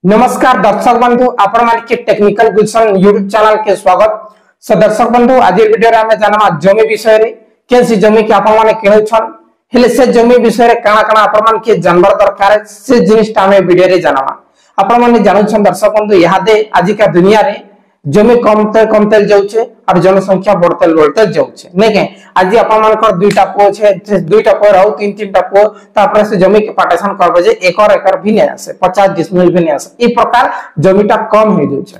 नमस्कार दर्शक बंधु आपण मानके टेक्निकल गुलशन यूट्यूब चैनल के स्वागत। सो दर्शक बंधु आज वीडियो रे हमें जानमा जमी विषय रे केसी जमी के आपण माने केहु छन हेले से जमी विषय रे काना काना आपण मान के जानवर दरकार से जिनिसटा हमें वीडियो रे जानमा। आपण माने जानु छन दर्शक बंधु यहादे आज का दुनिया रे जमी कमते जाउछे और जनसंख्या बढ़ते जाउछे नै के आज आपण मानकर दुईटा पो छे दुईटा पो रहउ तीन तीनटा पो तापर से जमी के पार्टीशन करबे जे एकर भी नै आसे 50 डिसमिल भी नै आसे ई प्रकार जमीटा कम हो जाउछे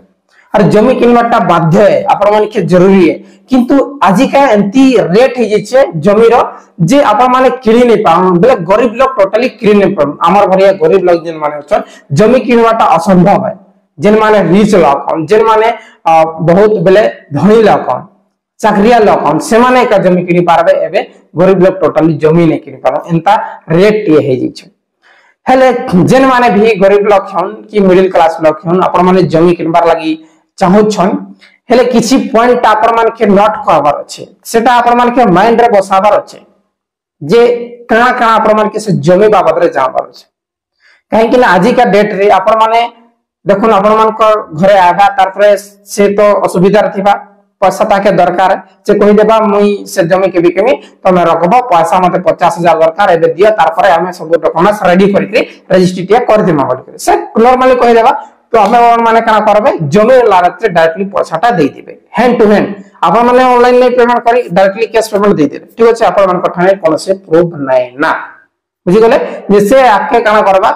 और जमी किनवाटा बाध्य है आपण मान के जरूरी है किंतु आज का एंती रेट हे जे जमी रो जे आपण माने किनी नै पाउ बेले गरीब लोग टोटली किनी नै पाउ हमर भरिया गरीब लोग जेन माने छ जमी किनवाटा असंभव है जेन माने रिच लोग जेन माने बहुत बेले धनी लोग चाकरिया लोग से माने का जमी किनी पारबे एबे गरीब लोग टोटली जमी नै किनी पारो एंता रेट ये हे जे छ हेले जेन माने भी गरीब लोग छन कि मिडिल क्लास लोग छन आपण माने जमी किनबार लागि चाहू छन हेले किछि पॉइंट आपण मान के नोट करबार अछि सेटा आपण मान के माइंड रे बसाबार अछि जे कणा कणा आपण मान के से जमी बाबत रे जानबार अछि काहे कि आज का डेट रे आपण माने देखुन आपण मान को घरे आबा तार परे से तो असुविधा रथिबा पैसा ताके दरकार से कहि देबा मुई से जमी के बिकमी तमे रखबो पैसा मते 50,000 दरकार एबे दिया तार परे हमें सब डॉक्यूमेंट्स रेडी करके रजिस्ट्री कर देमा बोल से नॉर्मली कहि देबा तो हमें माने कना करबे जमी लागत रे डायरेक्टली पैसाटा दे दिबे हैंड टू हैंड आपण माने ऑनलाइन नै पेमेंट करी डायरेक्टली कैश पेमेंट दे देबे ठीक अछि आपण मान कठाने कोन से प्रूफ नै ना बुझि गेले जैसे आपके कना करबा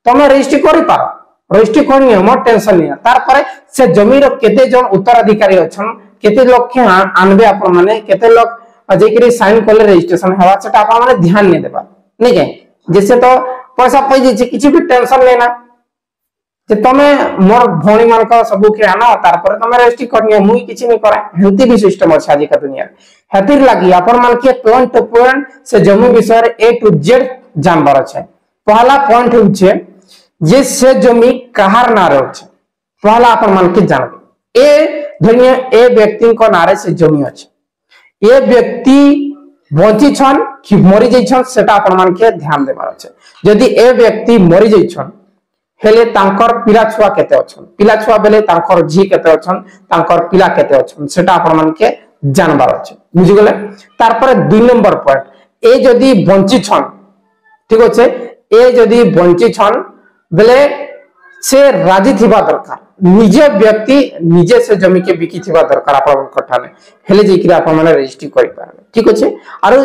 तमे रजिस्ट्री करि पारो रजिस्ट्री करनी हमर टेंशन नै तार परे से जमी रो केते जन उत्तराधिकारी अछन केते लोग के आनबे आपण माने केते लोग जेकरी साइन करले रजिस्ट्रेशन हवा सेटा आपण माने ध्यान नै देबा नै के जैसे तो पैसा पई जे किछि भी टेंशन लेना जे तमे मोर भौणी मान का सबु के आना तार पर तमे रजिस्ट्री करनी मुई किछि नै करा हेंती भी सिस्टम अछि आज का दुनिया हेतिर लागि आपण मान के पॉइंट टू पॉइंट से जमी विषय रे ए टू जेड जानबार छै पहला पॉइंट होचे जे से जमी कहार ना रहछ पहला आपण मान के जानबे ए धनिया ए व्यक्ति को नारे से जमी अछि ए व्यक्ति बंची छन कि मरि जै छन सेटा आपण मान के ध्यान देबार छै यदि ए व्यक्ति मरि जै छन हेले तांकर पिला छुआ केते अछन पिला छुआ बेले तांकर जी केते अछन तांकर पिला केते अछन सेटा आपण मान के जानबार अछि बुझि गेले तार पर 2 नंबर पॉइंट ए जदी बंची छन ठीक अछि ए जदी बंची छन बेले से राजी थिबा दरकार निजे व्यक्ति निजे से जमी के बिकी थिबा दरकार आपण कठाने हेले जे कि आपण माने रजिस्ट्री करि पारबे ठीक अछि आरो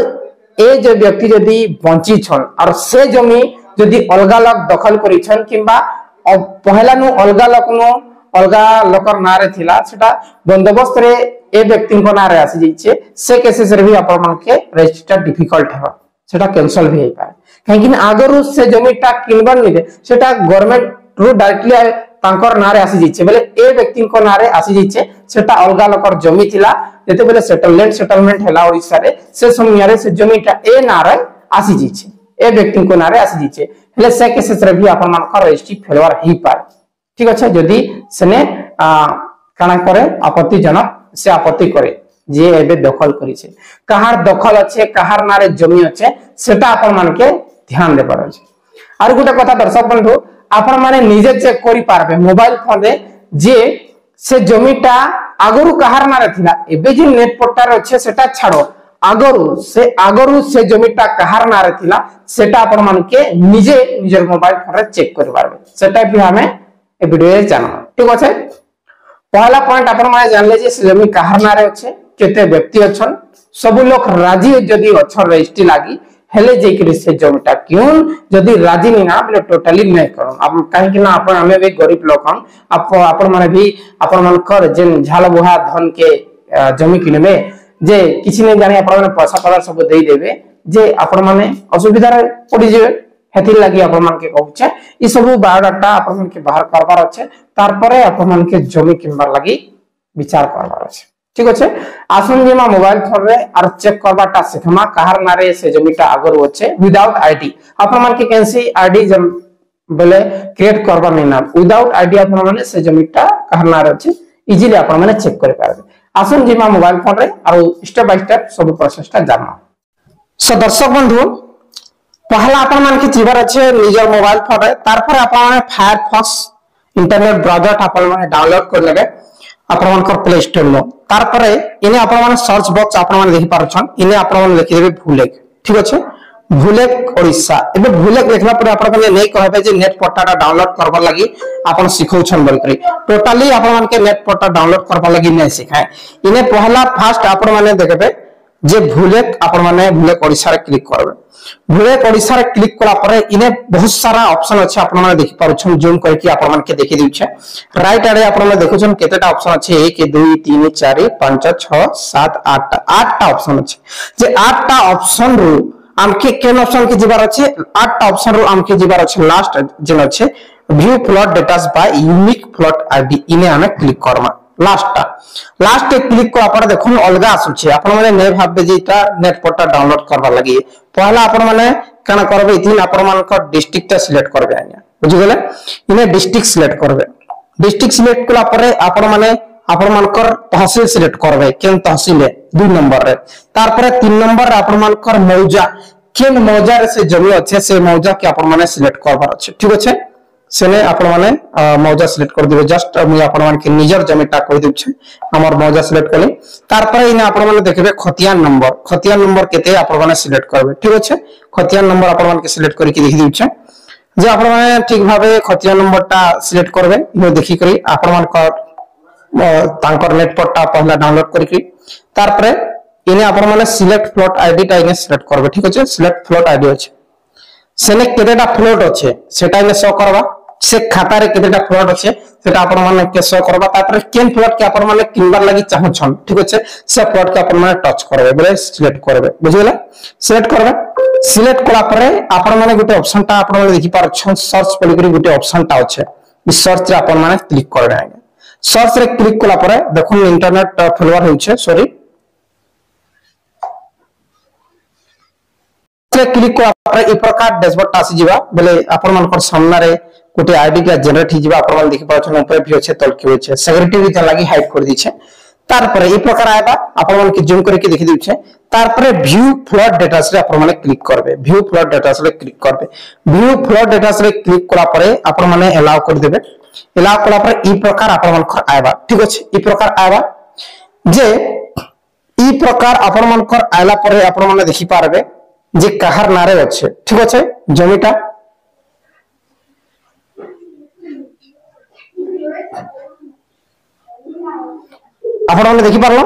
ए जे व्यक्ति जदी बंची छन और से जमी जदी अलगा लोग दखल करि छन किबा पहला नु अलगा लोकर नारे थिला सेटा बंदोबस्त रे ए व्यक्ति को नारे आसी जाइछे से केसेस रे भी आपण मान के रजिस्टर डिफिकल्ट हेबा सेटा कैंसिल भी हे पाए काहे कि आगरु से जमीटा किनबन निले सेटा गवर्नमेंट रो डायरेक्टली तांकर नारे आसी जाइछे बेले ए व्यक्ति को नारे आसी जाइछे सेटा अलगा लोकर जमी थिला जेते बेले सेटलमेंट हैला ओडिसा रे से समय रे से जमीटा ए नारे आसी जाइछे ए व्यक्ति को नारे आसी जाइछे हेले से केसेस रे भी आपण मान का रजिस्ट्री फेलवर ही पाए ठीक अछि जदी सने काना करे आपत्तिजनक से आपत्ति करे जे एबे दखल करी छे कहार दखल अछि कहार नारे जमी अछि सेटा आपण मान के ध्यान देबार अछि आर गुटे कथा दर्शक बंधु आपण माने निजे चेक करि पारबे मोबाइल फोन रे जे से जमीटा आगरु कहार नारे थिला एबे जे नेट पोर्टल अछि सेटा छाडो आगरु से जमीटा कहार नारे थिला सेटा आपण मान के निजे निजर मोबाइल फोन रे चेक करि पारबे सेटा भी हमें ए वीडियो रे जानो ठीक अछि पहला पॉइंट आपण माने जानले जे से जमी कहार नारे अछि केते व्यक्ति अछन सब लोग राजी जदी अछन रजिस्ट्री लागि हेले जे कि से जमीटा क्यों जदी राजी नै ना बोले टोटली नै करो अब काहे कि ना आपण हमें भी गरीब लोग हम आपण माने भी आपण मान कर जेन झाल बुहा धन के जमी किनबे जे किछि नै जानि आपण माने पैसा पदार सब देई देबे जे आपण माने असुविधा रे पड़ी जेबे हेतिर लागि आपण मान के कहउछे ई सब बायोडाटा आपण मान के बाहर करबार अछि तार परे आपण मान के जमी किनबार लागि विचार करबार अछि ठीक अछि आसन जेमा मोबाइल फोन रे आर चेक करबाटा सिखमा कहार नारे से जमीटा अगर होचे विदाउट आईडी आपण मान के कैंसी आईडी जम बोले क्रिएट करबा नै ना विदाउट आईडी आपण माने से जमीटा कहार नारे अछि इजीली आपण माने चेक कर पारबे आसन जेमा मोबाइल फोन रे आरो स्टेप बाय स्टेप सब प्रोसेसटा जानमा सो दर्शक बंधु पहला आपण मान के जीवर अछि निजर मोबाइल फोन रे तार पर आपण माने फायरफॉक्स इंटरनेट ब्राउजर आपण माने डाउनलोड कर लेबे आपण मानकर प्ले स्टोर नो तार परे इने आपण माने सर्च बॉक्स आपण माने देखि पारछन इने आपण माने लिखि देबे भूलेक ठीक अछि भूलेक ओडिसा एबे भूलेक लिखला परे आपण माने नै कहबे जे नेट पट्टाटा डाउनलोड करबा लागि आपण सिखौछन बोलकरी टोटली आपण माने के नेट पट्टा डाउनलोड करबा लागि नै सिखाए इने पहला फास्ट आपण माने देखबे जे भूलेक आपण माने भूलेक ओडिसा रे क्लिक करबे भूलेक ओडिसा रे क्लिक कला परे इने बहुत सारा ऑप्शन अछि आपण माने देखि पारुछन जूम करके आपण माने के देखि दिउछे राइट आडे आपण माने देखुछन केतेटा ऑप्शन अछि 1 2 3 4 5 6 7 8 8टा ऑप्शन अछि जे 8टा ऑप्शन रु आमके केन ऑप्शन के जिबार अछि 8टा ऑप्शन रु आमके जिबार अछि लास्ट जेन अछि view plot datas by unique plot ID इने आमे क्लिक करमा लास्ट के क्लिक को आपण देखुन अलगा आसुछे आपण माने नै भाबबे जे इटा नेट पट्टा डाउनलोड करबा लागि पहला आपण माने काना करबे इथिन आपण मानक डिस्ट्रिक्ट ता सिलेक्ट करबे आज्ञा बुझि गेले इने डिस्ट्रिक्ट सिलेक्ट करबे डिस्ट्रिक्ट सिलेक्ट कला परे आपण माने आपण मानकर तहसील सिलेक्ट करबे केन तहसील 2 नंबर रे तार परे 3 नंबर रे आपण मानकर मौजा केन मौजा रे से जमी अछि से मौजा के आपण माने सिलेक्ट करबार अछि ठीक अछि सेने आपण माने मौजा सिलेक्ट कर दिबे जस्ट मु आपण माने के निजर जमीटा कहि देउ छै हमर मौजा सिलेक्ट कली तार पर इने आपण माने देखबे खतियान नंबर केते आपण माने सिलेक्ट करबे ठीक अछि खतियान नंबर आपण माने के सिलेक्ट करी के देखि दिउ छै जे आपण माने ठीक भाबे खतियान नंबरटा सिलेक्ट करबे मु देखि करी आपण मान को तांकर नेट पट्टा पहला डाउनलोड करी के तार पर इने आपण माने सिलेक्ट प्लॉट आईडी टा इने सिलेक्ट करबे ठीक अछि सिलेक्ट प्लॉट आईडी अछि सेने केतेटा प्लॉट अछि सेटा इने शो करबा से खाता रे केतेटा प्लॉट अछि सेटा आपण माने के शो करबा तापर केन प्लॉट के आपण माने किनबार लागि चाहौ छन ठीक अछि से प्लॉट के आपण माने टच करबे बले सिलेक्ट करबे बुझिला सिलेक्ट करबे सिलेक्ट कला परे आपण माने गुटे ऑप्शन ता आपण माने देखि पार छन सर्च पली करी गुटे ऑप्शन ता अछि इ सर्च रे आपण माने क्लिक करबे सर्च रे क्लिक कला परे देखुन इंटरनेट फेलुअर होइछे सॉरी से क्लिक कला परे इ प्रकार डैशबोर्ड ता आसी जिबा बले आपण मानकर सामना रे गोटे आईडी का जनरेट हिजिबा आपण मान देखि पाछन ऊपर भी अछि तल के अछि सिक्योरिटी भी लागि हाइड कर दी छै तार पर ई प्रकार आबा आपण मान के जूम करके देखि दिउ छै तार पर व्यू फ्लड डेटा रे आपण मान क्लिक करबे व्यू फ्लड डेटा रे क्लिक करबे व्यू फ्लड डेटा रे क्लिक कला पर आपण मान अलाउ कर देबे अलाउ कला पर ई प्रकार आपण मान कर आबा ठीक अछि ई प्रकार आबा जे ई प्रकार आपण मान कर आला पर आपण मान देखि पारबे जे कहार नारे अछि ठीक अछि जमीटा आपण माने देखि पारलो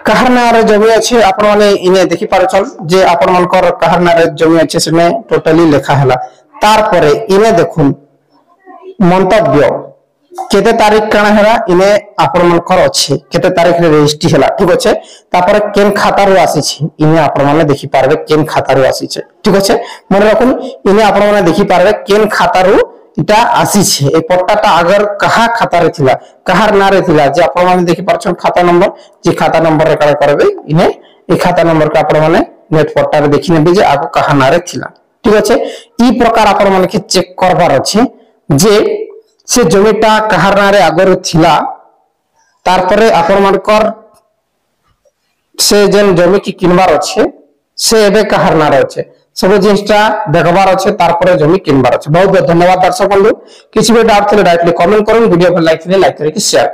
कहार नारे जमी अछि आपण माने इने देखि पारछन जे आपण मानकर कहार नारे जमी अछि सेमे टोटली लेखा हला तार परे इने देखुन मंतव्य केते तारीख काना हेला इने आपण मानकर अछि केते तारीख रे रजिस्ट्री हला ठीक अछि तापर केन खाता रो आसी छी इने आपण माने देखि पारबे केन खाता रो आसी छै ठीक अछि मन रखुन इने आपण माने देखि पारबे केन खाता रो इटा आसी छे ए पट्टाटा अगर कहा खाता रे थिला कहार नारे थिला जे आपण माने देखि परछन खाता नंबर जे खाता नंबर रे करे करबे इने ए खाता नंबर का आपण माने नेट पट्टा रे देखि नेबे जे आगो कहा नारे थिला ठीक अछि ई प्रकार आपण माने के चेक करबार अछि जे से जमीटा कहार नारे अगर थिला तार परे आपण मानकर से जेन जमी की किनबार अछि से एबे कहार नारे अछि सब जिनटा देखबार अछि तार परे जमी किनबार अछि बहुत बहुत धन्यवाद दर्शक बंधु किछि भी डाउट थले डायरेक्टली कमेंट करन वीडियो पर लाइक करे कि शेयर